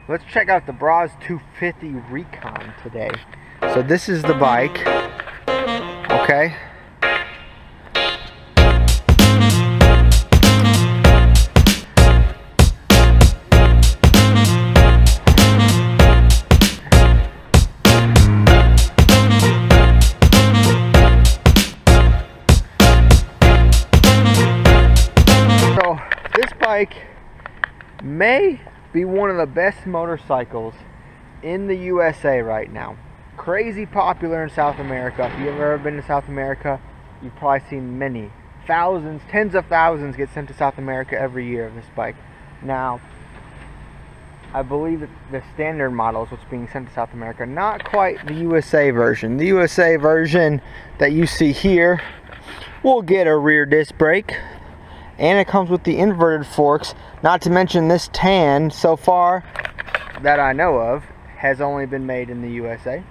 Let's check out the Brozz 250 Recon today. So this is the bike, okay? So this bike may be one of the best motorcycles in the USA right now. Crazy popular in South America. If you've ever been to South America, you've probably seen many thousands, tens of thousands get sent to South America every year of this bike. Now, I believe that the standard model is what's being sent to South America, not quite the USA version. The USA version that you see here will get a rear disc brake, and it comes with the inverted forks. Not to mention, this tan, so far that I know of, has only been made in the USA.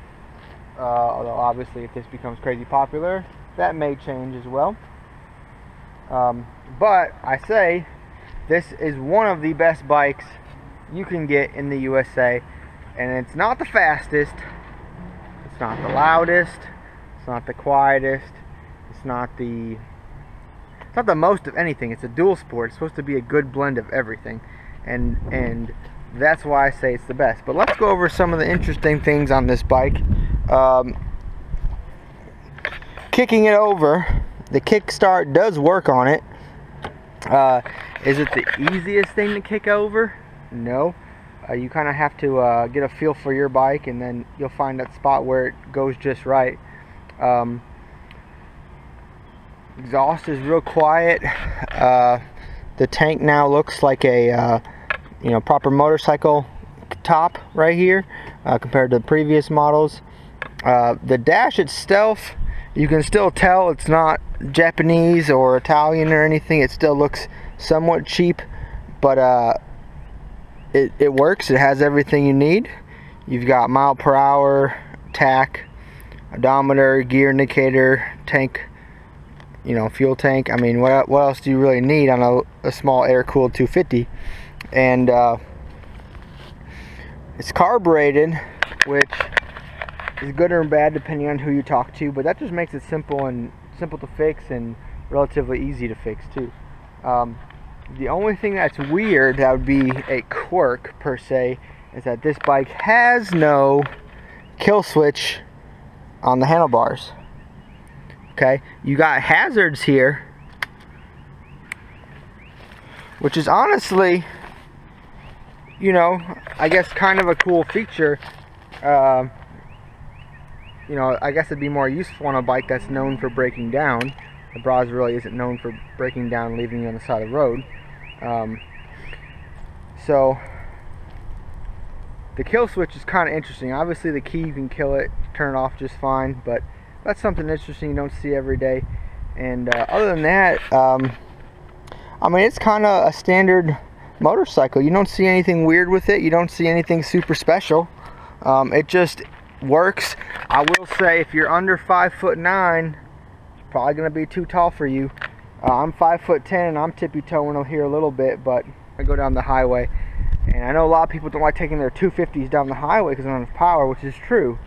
Although obviously if this becomes crazy popular, that may change as well. But I say this is one of the best bikes you can get in the USA, and it's not the fastest, it's not the loudest, it's not the quietest, it's not the most of anything. It's a dual sport. It's supposed to be a good blend of everything, and that's why I say it's the best. But let's go over some of the interesting things on this bike. Kicking it over, the kickstart does work on it. Is it the easiest thing to kick over? No. You kind of have to get a feel for your bike, and then you'll find that spot where it goes just right. Exhaust is real quiet. The tank now looks like a proper motorcycle top right here, compared to the previous models. The dash itself, you can still tell it's not Japanese or Italian or anything. It still looks somewhat cheap, but it works. It has everything you need. You've got mile per hour, tach, odometer, gear indicator, tank, fuel tank. I mean, what else do you really need on a small air-cooled 250? And it's carbureted, which is good or bad depending on who you talk to, but that just makes it simple to fix and relatively easy to fix too. The only thing that's weird, that would be a quirk per se, is that this bike has no kill switch on the handlebars. Okay, you got hazards here, which is honestly, I guess kind of a cool feature. I guess it'd be more useful on a bike that's known for breaking down. The Brozz really isn't known for breaking down and leaving you on the side of the road. So the kill switch is kind of interesting. Obviously the key, you can kill it, turn it off just fine, but that's something interesting you don't see every day. And other than that, I mean, it's kind of a standard motorcycle. You don't see anything weird with it. You don't see anything super special. It just works. I will say, if you're under 5'9", it's probably going to be too tall for you. I'm 5'10", and I'm tippy-toeing here a little bit, but I go down the highway. And I know a lot of people don't like taking their 250s down the highway because they don't have power, which is true.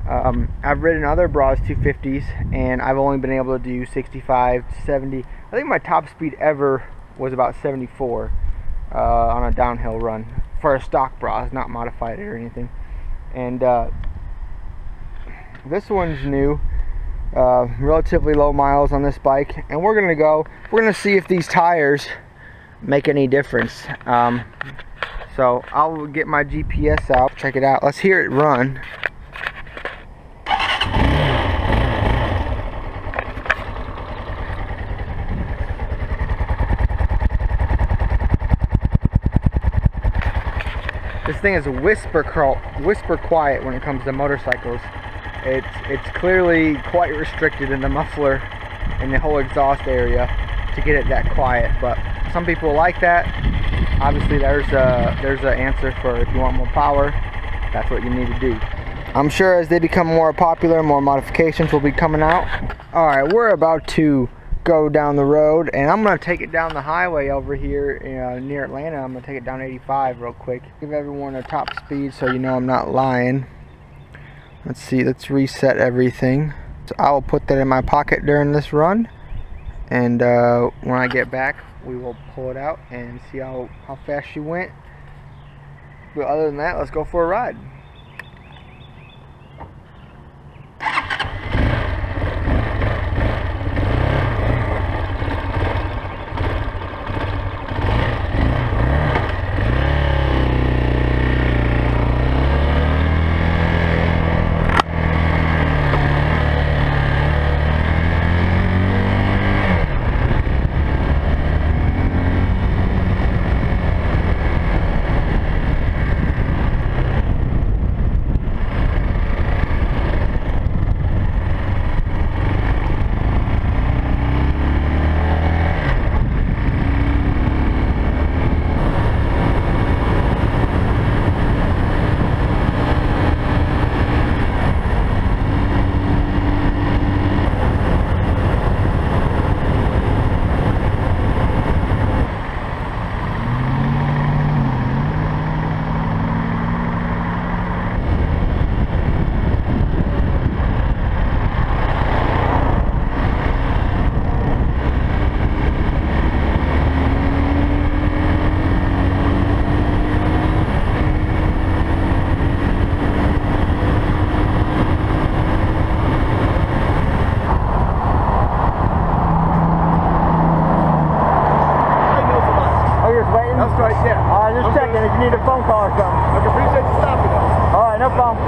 I've ridden other Brozz 250s, and I've only been able to do 65 to 70. I think my top speed ever was about 74 on a downhill run for a stock Brozz, not modified or anything. And this one's new, relatively low miles on this bike, and we're gonna see if these tires make any difference. So I'll get my GPS out, check it out. Let's hear it run. This thing is whisper quiet when it comes to motorcycles. It's clearly quite restricted in the muffler and the whole exhaust area to get it that quiet, but some people like that. Obviously there's an answer for, if you want more power, that's what you need to do. I'm sure as they become more popular, more modifications will be coming out. Alright, we're about to go down the road, and I'm going to take it down the highway over here near Atlanta. I'm going to take it down 85 real quick. Give everyone a top speed so you know I'm not lying. Let's see, let's reset everything. So I will put that in my pocket during this run, and when I get back we will pull it out and see how fast she went. But other than that, let's go for a ride. Just checking if you need a phone call or something. I appreciate you stopping us. Alright, no problem.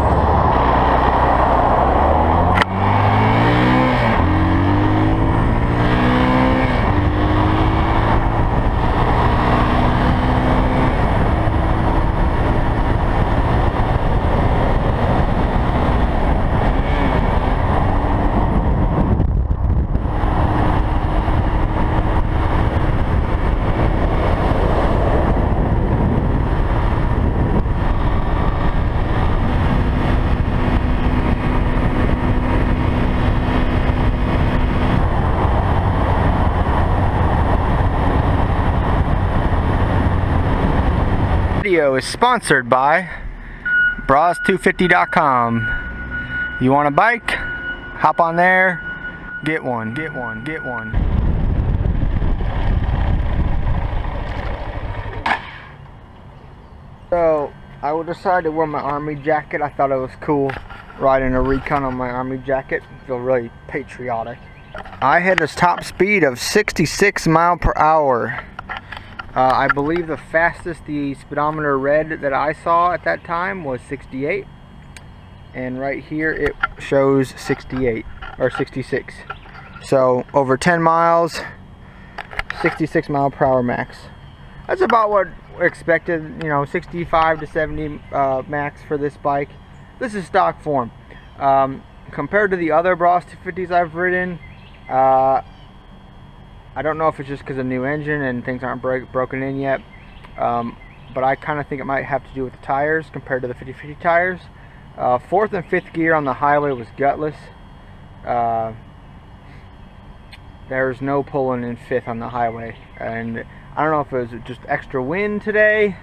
Video is sponsored by Brozz250.com. You want a bike? Hop on there, get one, get one, get one. So I decided to wear my army jacket. I thought it was cool riding a Recon on my army jacket. I feel really patriotic. I hit a top speed of 66 miles per hour. I believe the fastest the speedometer read that I saw at that time was 68, and right here it shows 68 or 66. So over 10 miles, 66 mile per hour max. That's about what expected, you know, 65 to 70 max for this bike. This is stock form. Compared to the other Brozz 250s I've ridden, I don't know if it's just because of new engine and things aren't broken in yet, but I kind of think it might have to do with the tires compared to the 50/50 tires. 4th and 5th gear on the highway was gutless. There's no pulling in 5th on the highway, and I don't know if it was just extra wind today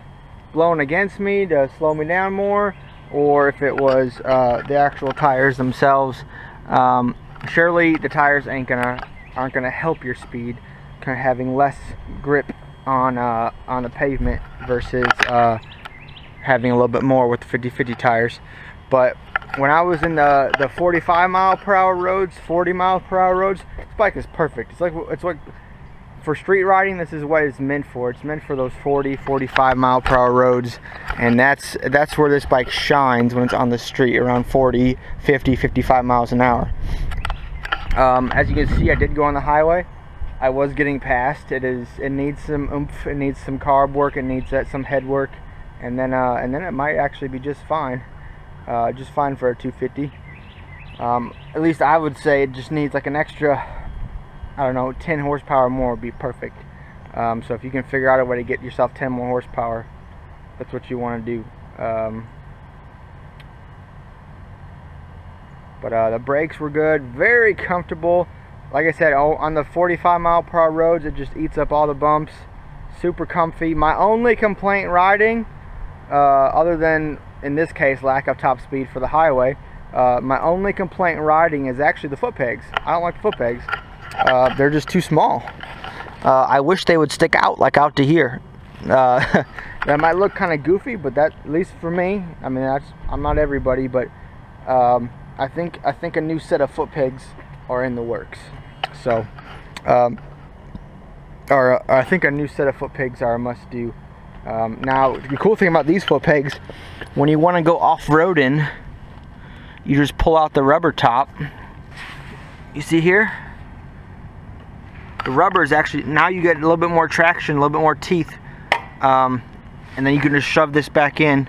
blowing against me to slow me down more, or if it was the actual tires themselves. Surely the tires aren't gonna help your speed, kind of having less grip on the pavement versus having a little bit more with the 50/50 tires. But when I was in the 45 mile per hour roads, 40 mile per hour roads, this bike is perfect. It's like for street riding, this is what it's meant for. It's meant for those 40, 45 mile per hour roads, and that's where this bike shines when it's on the street around 40, 50, 55 miles an hour. As you can see, I did go on the highway. I was getting past. It needs some oomph. It needs some carb work. It needs some head work, and then it might actually be just fine. Just fine for a 250. At least I would say it just needs like an extra, I don't know, 10 horsepower more would be perfect. So if you can figure out a way to get yourself 10 more horsepower, that's what you want to do. But the brakes were good, very comfortable. like I said, on the 45-mile-per-hour roads, it just eats up all the bumps. Super comfy. My only complaint riding, other than in this case lack of top speed for the highway, my only complaint riding is actually the foot pegs. I don't like the foot pegs. They're just too small. I wish they would stick out, like out to here. That might look kind of goofy, but that, at least for me, I mean, I'm not everybody, but I think a new set of foot pegs are in the works. So, or I think a new set of foot pegs are a must-do. Now, the cool thing about these foot pegs, when you want to go off-roading, you just pull out the rubber top. You see here? The rubber is actually, now you get a little bit more traction, a little bit more teeth. And then you can just shove this back in.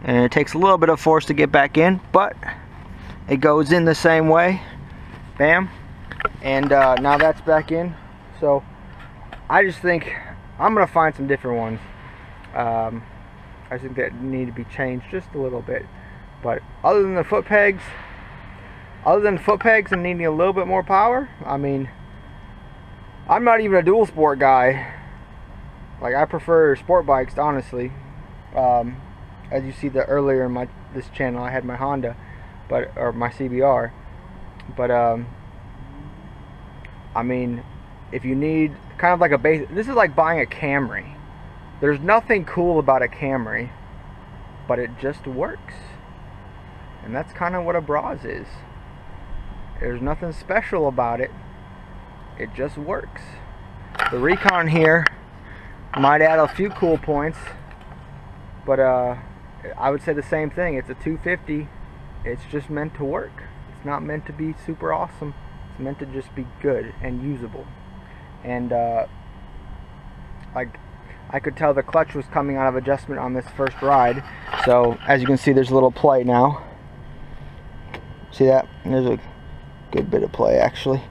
And it takes a little bit of force to get back in, but it goes in the same way. Bam. And now that's back in. So I just think I'm going to find some different ones. I think that need to be changed just a little bit. But other than the foot pegs, and needing a little bit more power, I mean, I'm not even a dual sport guy. Like, I prefer sport bikes, honestly. As you see, earlier in this channel, I had my Honda, or my CBR. But I mean, if you need kind of like a base, this is like buying a Camry. There's nothing cool about a Camry, but it just works. And that's kind of what a Brozz is. There's nothing special about it. It just works. The Recon here might add a few cool points, but I would say the same thing. It's a 250. It's just meant to work. It's not meant to be super awesome. It's meant to just be good and usable. And like, I could tell the clutch was coming out of adjustment on this first ride. So as you can see, there's a little play now. See that? There's a good bit of play actually.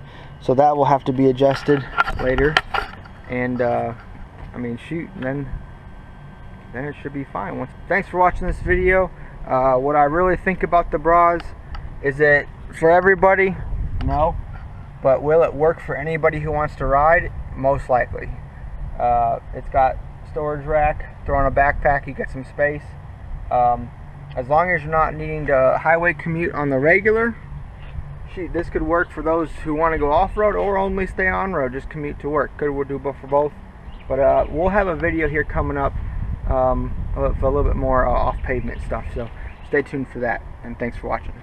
So that will have to be adjusted later. And I mean, shoot, then it should be fine. Thanks for watching this video. What I really think about the Brozz, is it for everybody? No. But will it work for anybody who wants to ride? Most likely. It's got storage rack, throw on a backpack, you get some space. As long as you're not needing to highway commute on the regular, shoot, this could work for those who want to go off-road or only stay on-road, just commute to work. We'll do for both. But we'll have a video here coming up for a little bit more off-pavement stuff, so stay tuned for that, and thanks for watching.